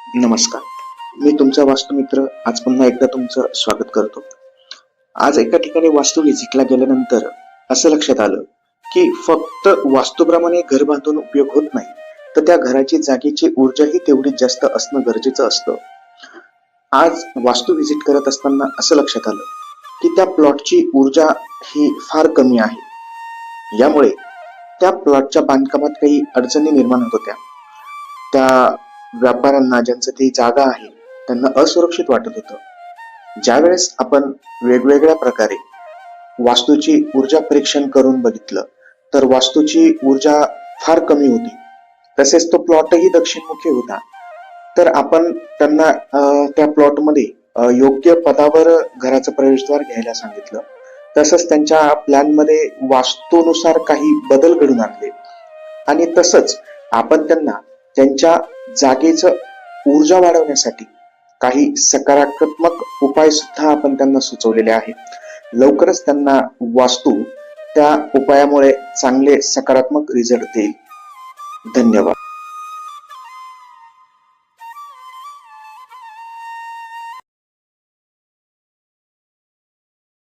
नमस्कार. मी तुमचा वास्तुमित्र आज पुन्हा एकदा तुमचं स्वागत करतो. आज एका ठिकाणी वास्तू व्हिजिटला गेल्यानंतर असं लक्षात आलं की फक्त वास्तूप्रमाणे घर बांधून उपयोग होत नाही, तर त्या घराची जागेची ऊर्जाही तेवढीच जास्त असणं गरजेचं असतं. आज वास्तू व्हिजिट करत असताना असं लक्षात आलं की त्या प्लॉटची ऊर्जा ही फार कमी आहे. यामुळे त्या प्लॉटच्या बांधकामात काही अडचणी निर्माण होत होत्या. त्या व्यापाऱ्यांना, ज्यांचं ती जागा आहे, त्यांना असुरक्षित वाटत होतं. ज्यावेळेस आपण वेगवेगळ्या प्रकारे वास्तूची ऊर्जा परीक्षण करून बघितलं, तर वास्तूची ऊर्जा फार कमी होती. तसेच तो प्लॉटही दक्षिणमुखी होता. तर आपण त्यांना त्या प्लॉटमध्ये योग्य पदावर घराचं प्रवेशद्वार घ्यायला सांगितलं. तसंच त्यांच्या प्लॅनमध्ये वास्तूनुसार काही बदल घडून आणले आणि तसंच आपण त्यांना त्यांच्या जागेचं ऊर्जा वाढवण्यासाठी काही सकारात्मक उपाय सुद्धा आपण त्यांना सुचवलेले आहेत. लवकरच त्यांना वास्तू त्या उपायामुळे चांगले सकारात्मक रिझल्ट देईल. धन्यवाद.